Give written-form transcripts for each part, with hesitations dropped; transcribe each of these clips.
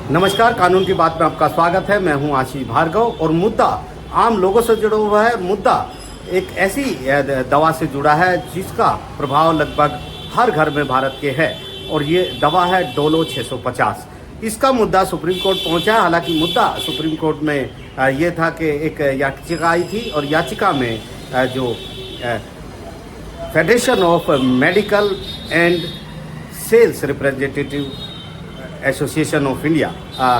नमस्कार, कानून की बात में आपका स्वागत है। मैं हूं आशीष भार्गव और मुद्दा आम लोगों से जुड़ा हुआ है। मुद्दा एक ऐसी दवा से जुड़ा है जिसका प्रभाव लगभग हर घर में भारत के है और ये दवा है डोलो 650। इसका मुद्दा सुप्रीम कोर्ट पहुंचा। हालांकि मुद्दा सुप्रीम कोर्ट में ये था कि एक याचिका आई थी और याचिका में जो federation of medical and sales representative association of India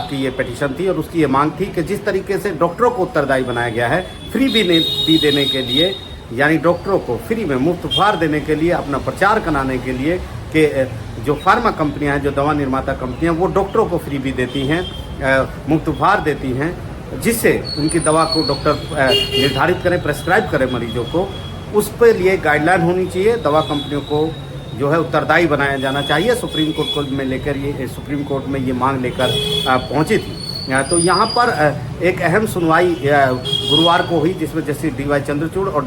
की ये पिटीशन थी और उसकी ये मांग थी कि जिस तरीके से डॉक्टरों को उत्तरदायी बनाया गया है फ्री भी देने के लिए, यानी डॉक्टरों को फ्री में मुफ्त उपहार देने के लिए, अपना प्रचार कराने के लिए कि जो फार्मा कंपनियां हैं, जो दवा निर्माता कंपनियां, वो डॉक्टरों को फ्री भी देती हैं, मुफ्त उपहार देती हैं, जिससे उनकी दवा को डॉक्टर निर्धारित करें, प्रेस्क्राइब करें मरीजों को। उस पर लिए गाइडलाइन होनी चाहिए। दवा कंपनियों को जो है उत्तरदायी बनाया जाना चाहिए। सुप्रीम कोर्ट को में लेकर सुप्रीम कोर्ट में ये मांग लेकर पहुंची थी। तो यहाँ पर एक अहम सुनवाई गुरुवार को हुई जिसमें जस्टिस डी वाई चंद्रचूड़ और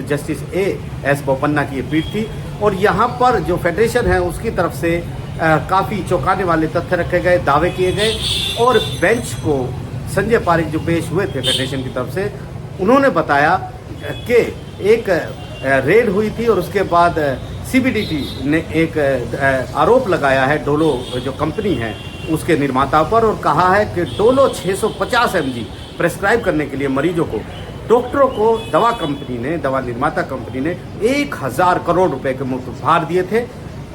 जस्टिस ए एस बोपन्ना की पीठ थी। और यहाँ पर जो फेडरेशन है उसकी तरफ से काफ़ी चौंकाने वाले तथ्य रखे गए, दावे किए गए और बेंच को संजय पारिक जो पेश हुए थे फेडरेशन की तरफ से, उन्होंने बताया कि एक रेड हुई थी और उसके बाद सीबीडीटी ने एक आरोप लगाया है डोलो जो कंपनी है उसके निर्माता पर और कहा है कि डोलो 650 mg प्रेस्क्राइब करने के लिए मरीजों को डॉक्टरों को दवा निर्माता कंपनी ने 1000 करोड़ रुपए के मुफ्त उपहार दिए थे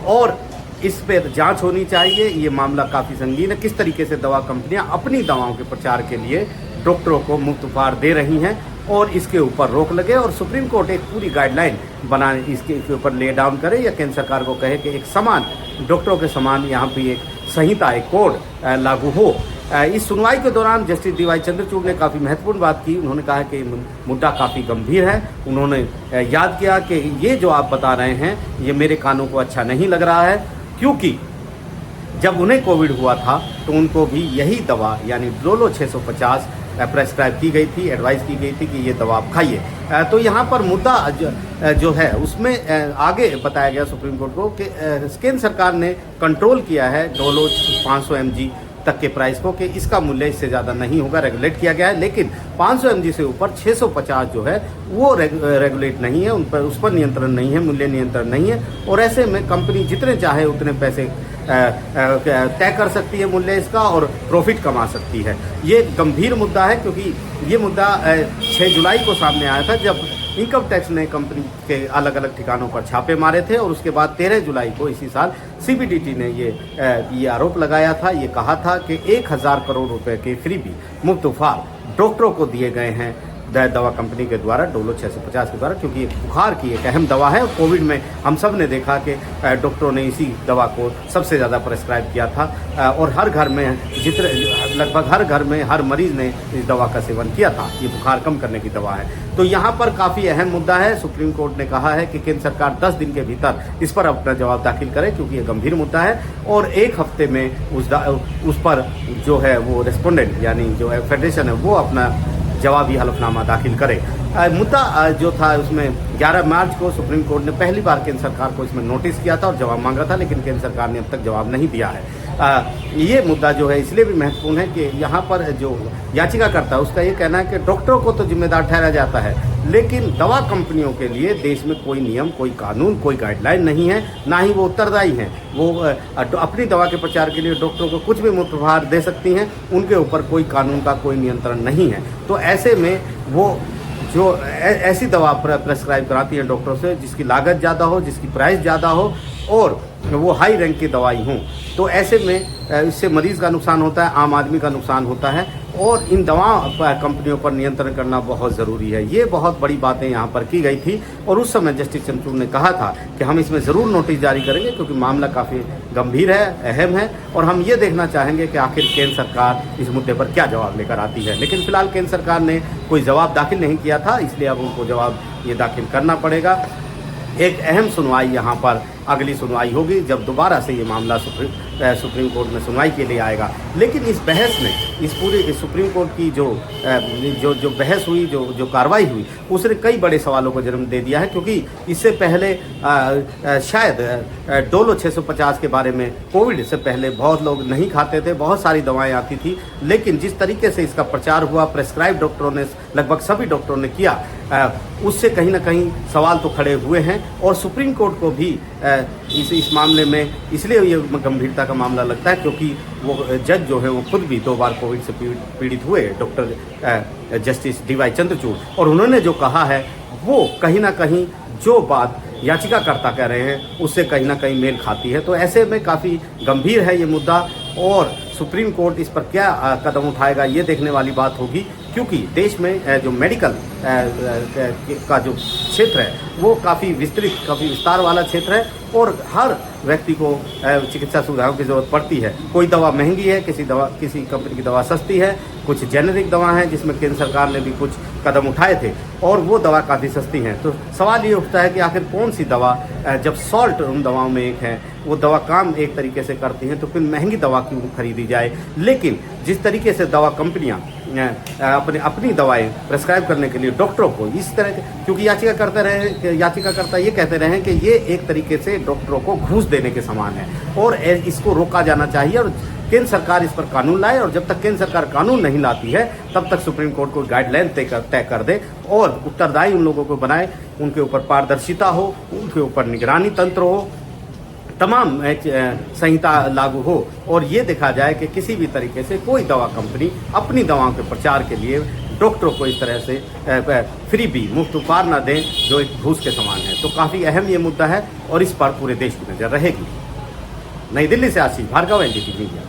और इस पर जांच होनी चाहिए। ये मामला काफ़ी संगीन है। किस तरीके से दवा कंपनियां अपनी दवाओं के प्रचार के लिए डॉक्टरों को मुफ्त उपहार दे रही हैं और इसके ऊपर रोक लगे और सुप्रीम कोर्ट एक पूरी गाइडलाइन बनाने इसके ऊपर ले डाउन करे या केंद्र सरकार को कहे कि एक समान डॉक्टरों के समान यहाँ पे एक संहिता, एक कोड लागू हो। इस सुनवाई के दौरान जस्टिस डी वाई चंद्रचूड़ ने काफ़ी महत्वपूर्ण बात की। उन्होंने कहा कि मुद्दा काफ़ी गंभीर है। उन्होंने याद किया कि ये जो आप बता रहे हैं ये मेरे कानों को अच्छा नहीं लग रहा है, क्योंकि जब उन्हें कोविड हुआ था तो उनको भी यही दवा यानी डोलो 650 प्रेस्क्राइब की गई थी, एडवाइस की गई थी कि ये दवा आप खाइए। तो यहाँ पर मुद्दा जो है उसमें आगे बताया गया सुप्रीम कोर्ट को कि केंद्र सरकार ने कंट्रोल किया है डोलो 500 mg तक के प्राइस को कि इसका मूल्य इससे ज़्यादा नहीं होगा, रेगुलेट किया गया है। लेकिन 500 mg से ऊपर 650 जो है वो रेगुलेट नहीं है, उस पर नियंत्रण नहीं है, मूल्य नियंत्रण नहीं है और ऐसे में कंपनी जितने चाहे उतने पैसे तय कर सकती है मूल्य इसका और प्रॉफिट कमा सकती है। ये गंभीर मुद्दा है क्योंकि ये मुद्दा 6 जुलाई को सामने आया था जब इनकम टैक्स ने कंपनी के अलग अलग ठिकानों पर छापे मारे थे और उसके बाद 13 जुलाई को इसी साल सीबीडीटी ने ये आरोप लगाया था, ये कहा था कि 1000 करोड़ रुपए के फ्रीबी मुफ्त उपहार डॉक्टरों को दिए गए हैं दवा कंपनी के द्वारा, डोलो 650 के द्वारा, क्योंकि बुखार की एक अहम दवा है। कोविड में हम सब ने देखा कि डॉक्टरों ने इसी दवा को सबसे ज़्यादा प्रेस्क्राइब किया था और हर घर में लगभग हर घर में हर मरीज़ ने इस दवा का सेवन किया था। ये बुखार कम करने की दवा है। तो यहाँ पर काफ़ी अहम मुद्दा है। सुप्रीम कोर्ट ने कहा है कि केंद्र सरकार 10 दिन के भीतर इस पर अपना जवाब दाखिल करे क्योंकि ये गंभीर मुद्दा है और 1 हफ्ते में उस पर जो है वो रेस्पोंडेंट यानी जो है फेडरेशन है वो अपना जवाबी हलफनामा दाखिल करे। मुद्दा जो था उसमें 11 मार्च को सुप्रीम कोर्ट ने पहली बार केंद्र सरकार को इसमें नोटिस किया था और जवाब मांगा था, लेकिन केंद्र सरकार ने अब तक जवाब नहीं दिया है। ये मुद्दा जो है इसलिए भी महत्वपूर्ण है कि यहाँ पर जो याचिकाकर्ता है उसका ये कहना है कि डॉक्टरों को तो जिम्मेदार ठहराया जाता है, लेकिन दवा कंपनियों के लिए देश में कोई नियम, कोई कानून, कोई गाइडलाइन नहीं है, ना ही वो उत्तरदायी हैं। वो अपनी दवा के प्रचार के लिए डॉक्टरों को कुछ भी मुफ्त उपहार दे सकती हैं, उनके ऊपर कोई कानून का कोई नियंत्रण नहीं है। तो ऐसे में वो जो ऐसी दवा प्रेस्क्राइब कराती हैं डॉक्टरों से जिसकी लागत ज़्यादा हो, जिसकी प्राइस ज़्यादा हो और वो हाई रैंक की दवाई हों, तो ऐसे में इससे मरीज़ का नुकसान होता है, आम आदमी का नुकसान होता है और इन दवा कंपनियों पर नियंत्रण करना बहुत ज़रूरी है। ये बहुत बड़ी बातें यहाँ पर की गई थी और उस समय जस्टिस चंद्रचूड़ ने कहा था कि हम इसमें ज़रूर नोटिस जारी करेंगे क्योंकि मामला काफ़ी गंभीर है, अहम है और हम ये देखना चाहेंगे कि आखिर केंद्र सरकार इस मुद्दे पर क्या जवाब लेकर आती है। लेकिन फिलहाल केंद्र सरकार ने कोई जवाब दाखिल नहीं किया था, इसलिए अब उनको जवाब ये दाखिल करना पड़ेगा। एक अहम सुनवाई यहाँ पर अगली सुनवाई होगी जब दोबारा से ये मामला सुप्रीम कोर्ट में सुनवाई के लिए आएगा। लेकिन इस बहस में इस पूरे सुप्रीम कोर्ट की जो बहस हुई, जो कार्रवाई हुई, उसने कई बड़े सवालों को जन्म दे दिया है। क्योंकि इससे पहले शायद डोलो 650 के बारे में कोविड से पहले बहुत लोग नहीं खाते थे, बहुत सारी दवाएं आती थी, लेकिन जिस तरीके से इसका प्रचार हुआ, प्रेस्क्राइब डॉक्टरों ने, लगभग सभी डॉक्टरों ने किया, उससे कहीं ना कहीं सवाल तो खड़े हुए हैं। और सुप्रीम कोर्ट को भी इस मामले में इसलिए ये गंभीरता का मामला लगता है क्योंकि वो जज जो है वो खुद भी 2 बार कोविड से पीड़ित हुए, डॉक्टर जस्टिस DY चंद्रचूड़, और उन्होंने जो कहा है वो कहीं ना कहीं जो बात याचिकाकर्ता कह रहे हैं उससे कहीं ना कहीं मेल खाती है। तो ऐसे में काफ़ी गंभीर है ये मुद्दा और सुप्रीम कोर्ट इस पर क्या कदम उठाएगा ये देखने वाली बात होगी। क्योंकि देश में जो मेडिकल का जो क्षेत्र है वो काफ़ी विस्तृत, काफ़ी विस्तार वाला क्षेत्र है और हर व्यक्ति को चिकित्सा सुविधाओं की ज़रूरत पड़ती है। कोई दवा महंगी है, किसी कंपनी की दवा सस्ती है, कुछ जेनेरिक दवा है जिसमें केंद्र सरकार ने भी कुछ कदम उठाए थे और वो दवा काफ़ी सस्ती हैं। तो सवाल ये उठता है कि आखिर कौन सी दवा, जब सॉल्ट उन दवाओं में एक है, वो दवा काम एक तरीके से करती हैं, तो फिर महंगी दवा क्यों खरीदी जाए। लेकिन जिस तरीके से दवा कंपनियां अपनी दवाएं प्रेस्क्राइब करने के लिए डॉक्टरों को इस तरह, क्योंकि याचिकाकर्ता ये कहते रहे हैं कि ये एक तरीके से डॉक्टरों को घूस देने के समान है और इसको रोका जाना चाहिए और केंद्र सरकार इस पर कानून लाए। और जब तक केंद्र सरकार कानून नहीं लाती है तब तक सुप्रीम कोर्ट को गाइडलाइन तय कर दे और उत्तरदायी उन लोगों को बनाए, उनके ऊपर पारदर्शिता हो, उनके ऊपर निगरानी तंत्र हो, तमाम संहिता लागू हो और ये देखा जाए कि किसी भी तरीके से कोई दवा कंपनी अपनी दवाओं के प्रचार के लिए डॉक्टरों को इस तरह से फ्री भी, मुफ्त उपहार ना दें जो एक घूस के समान है। तो काफ़ी अहम ये मुद्दा है और इस पर पूरे देश की नज़र रहेगी। नई दिल्ली से आशीष भार्गव, NDTV मीडिया।